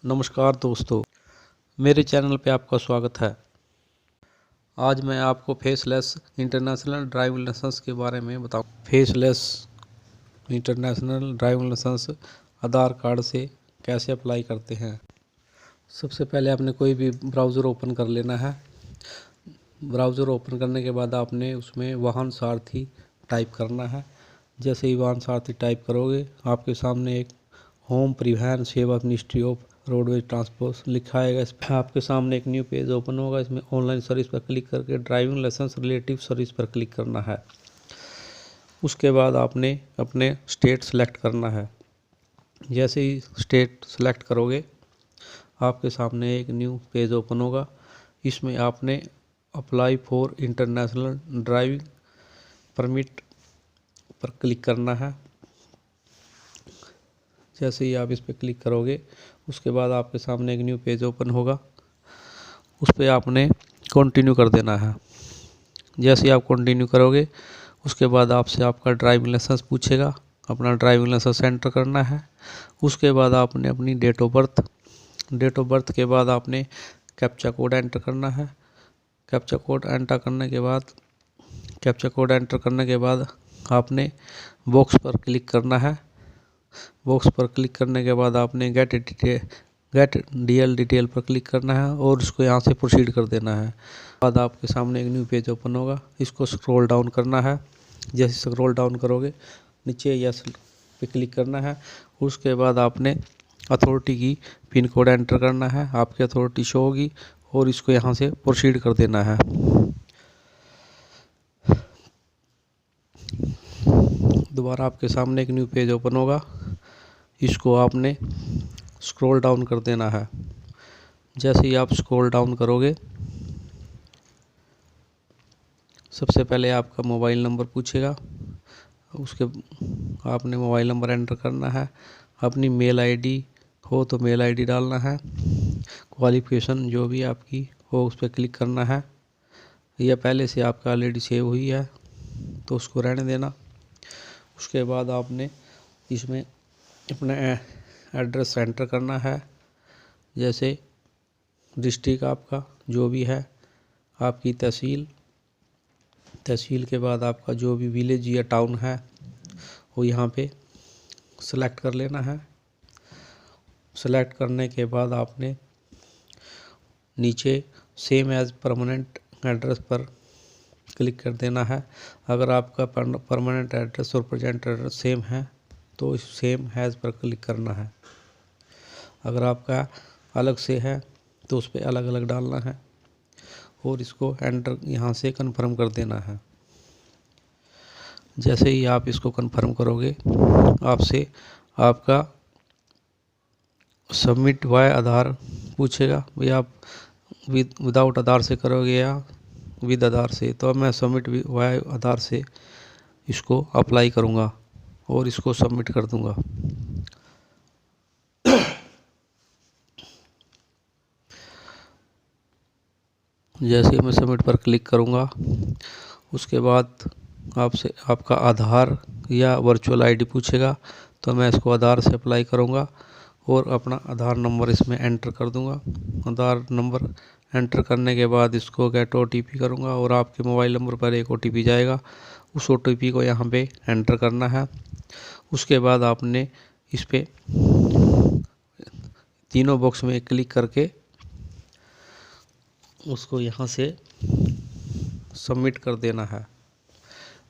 नमस्कार दोस्तों, मेरे चैनल पे आपका स्वागत है। आज मैं आपको फेसलेस इंटरनेशनल ड्राइविंग लाइसेंस के बारे में बताऊँ। फेसलेस इंटरनेशनल ड्राइविंग लाइसेंस आधार कार्ड से कैसे अप्लाई करते हैं। सबसे पहले आपने कोई भी ब्राउज़र ओपन कर लेना है। ब्राउज़र ओपन करने के बाद आपने उसमें वाहन सारथी टाइप करना है। जैसे ही वाहन सारथी टाइप करोगे, आपके सामने एक होम परिवहन सेवा मिनिस्ट्री ऑफ रोडवेज ट्रांसपोर्ट लिखा आएगा। इस पर आपके सामने एक न्यू पेज ओपन होगा। इसमें ऑनलाइन सर्विस पर क्लिक करके ड्राइविंग लाइसेंस रिलेटिव सर्विस पर क्लिक करना है। उसके बाद आपने अपने स्टेट सेलेक्ट करना है। जैसे ही स्टेट सेलेक्ट करोगे, आपके सामने एक न्यू पेज ओपन होगा। इसमें आपने apply for international driving permit पर क्लिक करना है। जैसे ही आप इस पर क्लिक करोगे, उसके बाद आपके सामने एक न्यू पेज ओपन होगा। उस पर आपने कंटिन्यू कर देना है। जैसे ही आप कंटिन्यू करोगे, उसके बाद आपसे आपका ड्राइविंग लाइसेंस पूछेगा। अपना ड्राइविंग लाइसेंस एंटर करना है। उसके बाद आपने अपनी डेट ऑफ बर्थ के बाद आपने कैप्चा कोड एंटर करना है। कैप्चा कोड एंटर करने के बाद आपने बॉक्स पर क्लिक करना है। बॉक्स पर क्लिक करने के बाद आपने गेट डीएल डिटेल पर क्लिक करना है और इसको यहाँ से प्रोसीड कर देना है। बाद आपके सामने एक न्यू पेज ओपन होगा। इसको स्क्रॉल डाउन करना है। जैसे स्क्रॉल डाउन करोगे, नीचे यस पे क्लिक करना है। उसके बाद आपने अथॉरिटी की पिन कोड एंटर करना है। आपकी अथॉरिटी शो होगी और इसको यहाँ से प्रोसीड कर देना है। दोबारा आपके सामने एक न्यू पेज ओपन होगा। इसको आपने स्क्रॉल डाउन कर देना है। जैसे ही आप स्क्रॉल डाउन करोगे, सबसे पहले आपका मोबाइल नंबर पूछेगा। उसके आपने मोबाइल नंबर एंटर करना है। अपनी मेल आईडी हो तो मेल आईडी डालना है। क्वालिफिकेशन जो भी आपकी हो उस पर क्लिक करना है। यह पहले से आपका ऑलरेडी सेव हुई है तो उसको रहने देना। उसके बाद आपने इसमें अपना एड्रेस एंटर करना है। जैसे डिस्ट्रिक्ट आपका जो भी है, आपकी तहसील के बाद आपका जो भी विलेज या टाउन है वो यहाँ पे सेलेक्ट कर लेना है। सेलेक्ट करने के बाद आपने नीचे सेम एज परमानेंट एड्रेस पर क्लिक कर देना है। अगर आपका परमानेंट एड्रेस और प्रेजेंट एड्रेस सेम है तो सेम हैज़ पर क्लिक करना है। अगर आपका अलग से है तो उस पर अलग अलग डालना है और इसको एंटर यहाँ से कंफर्म कर देना है। जैसे ही आप इसको कंफर्म करोगे, आपसे आपका सबमिट वाय आधार पूछेगा। भाई आप विदाउट आधार से करोगे या विद आधार से। तो मैं सबमिट वाय आधार से इसको अप्लाई करूँगा और इसको सबमिट कर दूँगा। जैसे ही मैं सबमिट पर क्लिक करूँगा, उसके बाद आपसे आपका आधार या वर्चुअल आईडी पूछेगा। तो मैं इसको आधार से अप्लाई करूँगा और अपना आधार नंबर इसमें एंटर कर दूँगा। आधार नंबर एंटर करने के बाद इसको गेट ओटीपी करूँगा और आपके मोबाइल नंबर पर एक ओटीपी जाएगा। उस ओटीपी को यहाँ पे एंटर करना है। उसके बाद आपने इस पे तीनों बॉक्स में क्लिक करके उसको यहाँ से सबमिट कर देना है।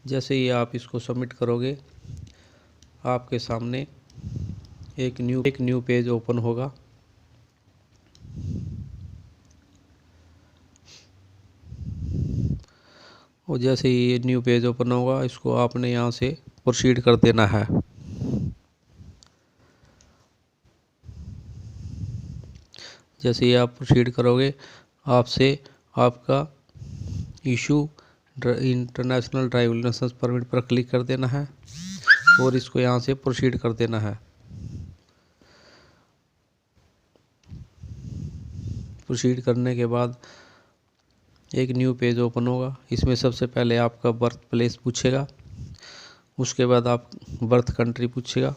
जैसे ही आप इसको सबमिट करोगे, आपके सामने एक न्यू पेज ओपन होगा। और जैसे ही ये न्यू पेज ओपन होगा, इसको आपने यहाँ से प्रोसीड कर देना है। जैसे ही आप प्रोसीड करोगे, आपसे आपका issue international driving licence permit पर क्लिक कर देना है और इसको यहाँ से प्रोसीड कर देना है। प्रोसीड करने के बाद एक न्यू पेज ओपन होगा। इसमें सबसे पहले आपका बर्थ प्लेस पूछेगा। उसके बाद आप बर्थ कंट्री पूछेगा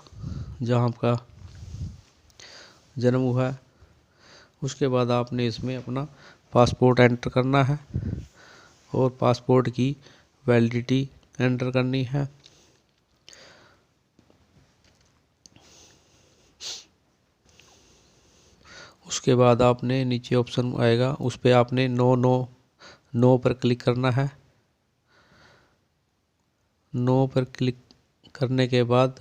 जहाँ आपका जन्म हुआ है। उसके बाद आपने इसमें अपना पासपोर्ट एंटर करना है और पासपोर्ट की वैलिडिटी एंटर करनी है। उसके बाद आपने नीचे ऑप्शन आएगा, उस पर आपने नो पर क्लिक करना है। नो पर क्लिक करने के बाद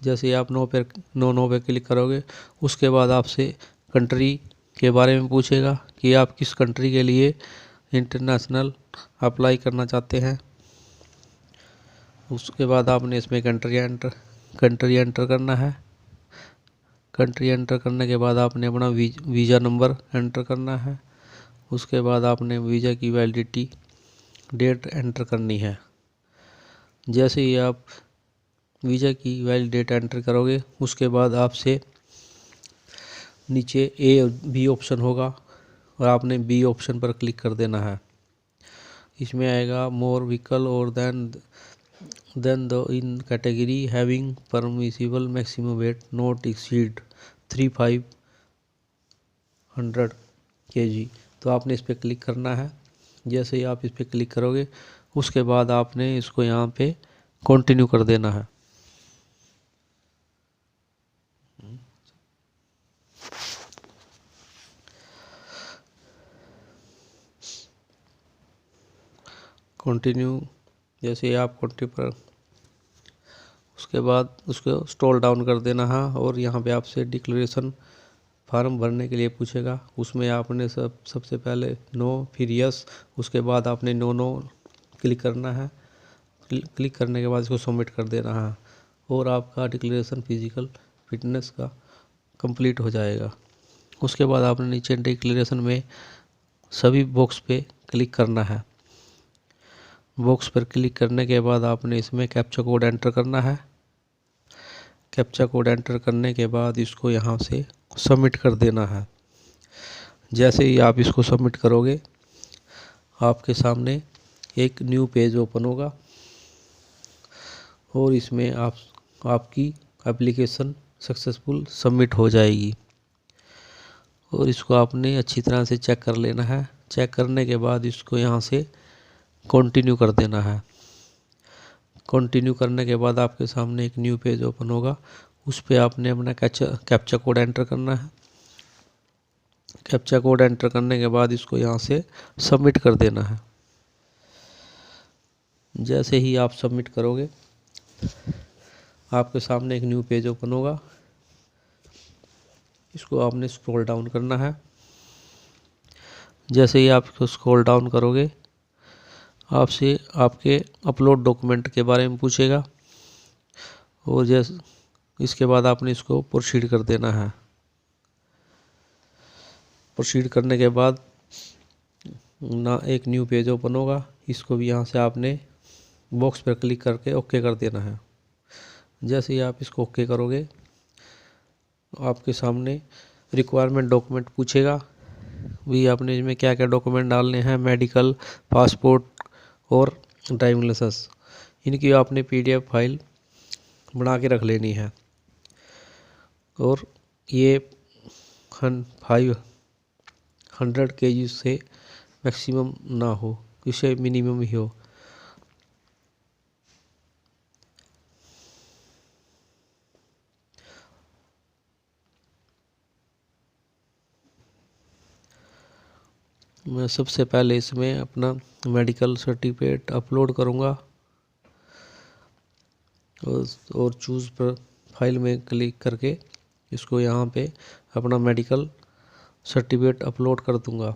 जैसे ही आप नो पे क्लिक करोगे, उसके बाद आपसे कंट्री के बारे में पूछेगा कि आप किस कंट्री के लिए इंटरनेशनल अप्लाई करना चाहते हैं। उसके बाद आपने इसमें कंट्री एंटर करना है। कंट्री एंटर करने के बाद आपने अपना वीज़ा नंबर एंटर करना है। उसके बाद आपने वीज़ा की वैलिडिटी डेट एंटर करनी है। जैसे ही आप वीज़ा की वैलिड डेट एंटर करोगे, उसके बाद आपसे नीचे ए और बी ऑप्शन होगा और आपने बी ऑप्शन पर क्लिक कर देना है। इसमें आएगा मोर व्हीकल और then the in category having permissible maximum weight not exceed 3500 kg। तो आपने इस पर क्लिक करना है। जैसे ही आप इस पर क्लिक करोगे, उसके बाद आपने इसको यहाँ पे कंटिन्यू कर देना है। कंटिन्यू जैसे ही आप कंटिन्यू पर, उसके बाद उसको स्क्रॉल डाउन कर देना है और यहाँ पे आपसे डिक्लेरेशन फार्म भरने के लिए पूछेगा। उसमें आपने सबसे पहले नो, फिर यस, उसके बाद आपने नो क्लिक करना है। क्लिक करने के बाद इसको सबमिट कर देना है और आपका डिक्लेरेशन फिजिकल फिटनेस का कंप्लीट हो जाएगा। उसके बाद आपने नीचे डिक्लेरेशन में सभी बॉक्स पे क्लिक करना है। बॉक्स पर क्लिक करने के बाद आपने इसमें कैप्चा कोड एंटर करना है। कैप्चा कोड एंटर करने के बाद इसको यहाँ से सबमिट कर देना है। जैसे ही आप इसको सबमिट करोगे, आपके सामने एक न्यू पेज ओपन होगा और इसमें आपकी एप्लीकेशन सक्सेसफुल सबमिट हो जाएगी। और इसको आपने अच्छी तरह से चेक कर लेना है। चेक करने के बाद इसको यहाँ से कंटिन्यू कर देना है। कंटिन्यू करने के बाद आपके सामने एक न्यू पेज ओपन होगा, उस पर आपने अपना कैप्चा कोड एंटर करना है। कैप्चा कोड एंटर करने के बाद इसको यहाँ से सबमिट कर देना है। जैसे ही आप सबमिट करोगे, आपके सामने एक न्यू पेज ओपन होगा। इसको आपने स्क्रॉल डाउन करना है। जैसे ही आप इसको स्क्रॉल डाउन करोगे, आपसे आपके अपलोड डॉक्यूमेंट के बारे में पूछेगा और जैसे इसके बाद आपने इसको प्रोसीड कर देना है। प्रोसीड करने के बाद ना एक न्यू पेज ओपन होगा, इसको भी यहाँ से आपने बॉक्स पर क्लिक करके ओके कर देना है। जैसे ही आप इसको ओके करोगे, आपके सामने रिक्वायरमेंट डॉक्यूमेंट पूछेगा। भी आपने इसमें क्या क्या डॉक्यूमेंट डालने हैं, मेडिकल, पासपोर्ट और ड्राइविंग लाइसेंस। इनकी आपने PDF फाइल बना के रख लेनी है और ये 500 kg से मैक्सिमम ना हो, इसे मिनिमम ही हो। मैं सबसे पहले इसमें अपना मेडिकल सर्टिफिकेट अपलोड करूँगा और चूज़ पर फाइल में क्लिक करके इसको यहाँ पे अपना मेडिकल सर्टिफिकेट अपलोड कर दूँगा।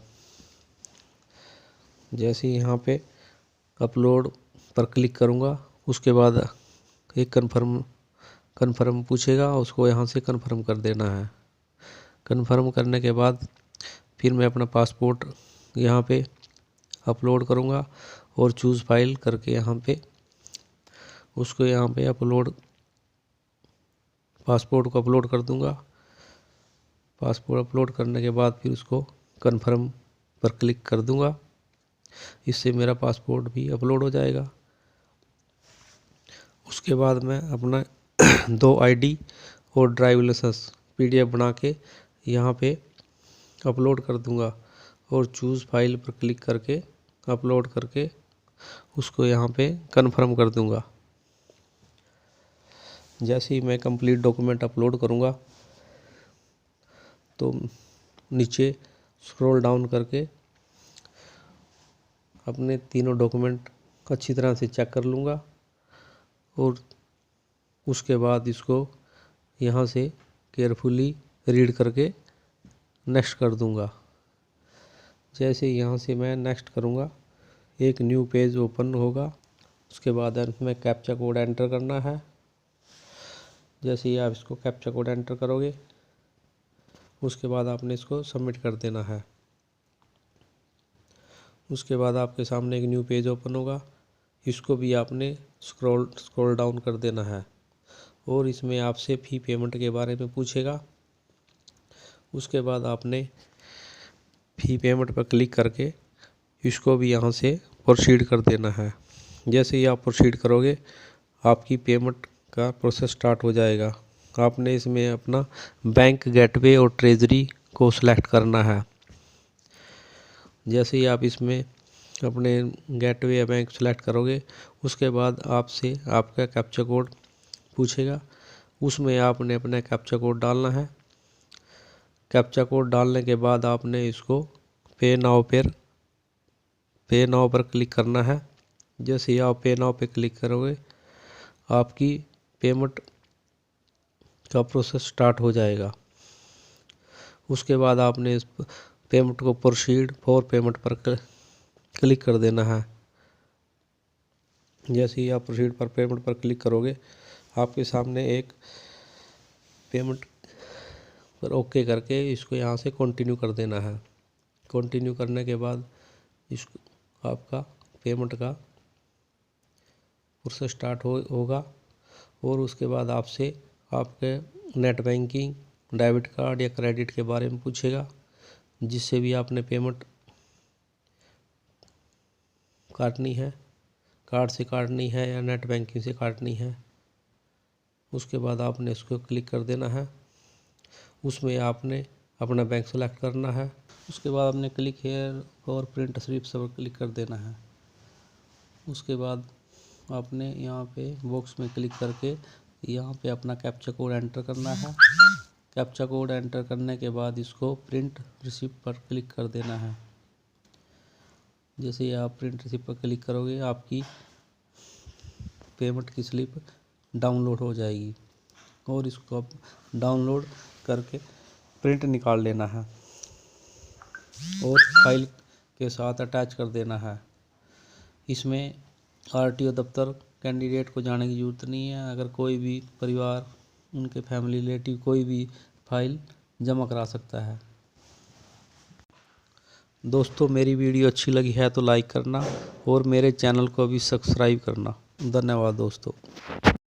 जैसे ही यहाँ पे अपलोड पर क्लिक करूँगा, उसके बाद एक कन्फर्म पूछेगा, उसको यहाँ से कन्फर्म कर देना है। कन्फर्म करने के बाद फिर मैं अपना पासपोर्ट यहाँ पे अपलोड करूँगा और चूज़ फाइल करके यहाँ पे उसको यहाँ पे पासपोर्ट को अपलोड कर दूँगा। पासपोर्ट अपलोड करने के बाद फिर उसको कन्फर्म पर क्लिक कर दूँगा। इससे मेरा पासपोर्ट भी अपलोड हो जाएगा। उसके बाद मैं अपना 2 ID और ड्राइविंग लाइसेंस PDF बना के यहाँ पे अपलोड कर दूंगा और चूज़ फाइल पर क्लिक करके अपलोड करके उसको यहाँ पे कन्फर्म कर दूंगा। जैसे ही मैं कंप्लीट डॉक्यूमेंट अपलोड करूँगा तो नीचे स्क्रॉल डाउन करके अपने तीनों डॉक्यूमेंट अच्छी तरह से चेक कर लूँगा और उसके बाद इसको यहाँ से केयरफुली रीड करके नेक्स्ट कर दूँगा। जैसे यहाँ से मैं नेक्स्ट करूँगा एक न्यू पेज ओपन होगा। उसके बाद इसमें कैप्चा कोड एंटर करना है। जैसे ही आप इसको कैप्चा कोड एंटर करोगे उसके बाद आपने इसको सबमिट कर देना है। उसके बाद आपके सामने एक न्यू पेज ओपन होगा। इसको भी आपने स्क्रॉल डाउन कर देना है और इसमें आपसे फ़ी पेमेंट के बारे में पूछेगा। उसके बाद आपने फ़ी पेमेंट पर क्लिक करके इसको भी यहाँ से प्रोसीड कर देना है। जैसे ही आप प्रोसीड करोगे आपकी पेमेंट का प्रोसेस स्टार्ट हो जाएगा। आपने इसमें अपना बैंक गेटवे और ट्रेजरी को सिलेक्ट करना है। जैसे ही आप इसमें अपने गेटवे या बैंक सेलेक्ट करोगे उसके बाद आपसे आपका कैप्चा कोड पूछेगा। उसमें आपने अपना कैप्चा कोड डालना है। कैप्चा कोड डालने के बाद आपने इसको पे नाउ पर क्लिक करना है। जैसे ही आप पे नाउ पे क्लिक करोगे आपकी पेमेंट का प्रोसेस स्टार्ट हो जाएगा। उसके बाद आपने इस पेमेंट को प्रोसीड फॉर पेमेंट पर क्लिक कर देना है। जैसे ही आप प्रोसीड पर पेमेंट पर क्लिक करोगे आपके सामने एक पेमेंट पर ओके करके इसको यहाँ से कंटिन्यू कर देना है। कंटिन्यू करने के बाद इसको आपका पेमेंट का प्रोसेस स्टार्ट होगा और उसके बाद आपसे आपके नेट बैंकिंग, डेबिट कार्ड या क्रेडिट के बारे में पूछेगा, जिससे भी आपने पेमेंट काटनी है, कार्ड से काटनी है या नेट बैंकिंग से काटनी है। उसके बाद आपने इसको क्लिक कर देना है। उसमें आपने अपना बैंक सेलेक्ट करना है। उसके बाद आपने क्लिक हेयर और प्रिंट स्लिप पर क्लिक कर देना है। उसके बाद आपने यहाँ पे बॉक्स में क्लिक करके यहाँ पे अपना कैप्चा कोड एंटर करना है। कैप्चा कोड एंटर करने के बाद इसको प्रिंट रिसिप्ट पर क्लिक कर देना है। जैसे ही आप प्रिंट रिसिप्ट पर क्लिक करोगे आपकी पेमेंट की स्लिप डाउनलोड हो जाएगी और इसको आप डाउनलोड करके प्रिंट निकाल लेना है और फाइल के साथ अटैच कर देना है। इसमें आरटीओ दफ्तर कैंडिडेट को जाने की ज़रूरत नहीं है। अगर कोई भी परिवार, उनके फैमिली रिलेटिव कोई भी फाइल जमा करा सकता है। दोस्तों मेरी वीडियो अच्छी लगी है तो लाइक करना और मेरे चैनल को भी सब्सक्राइब करना। धन्यवाद दोस्तों।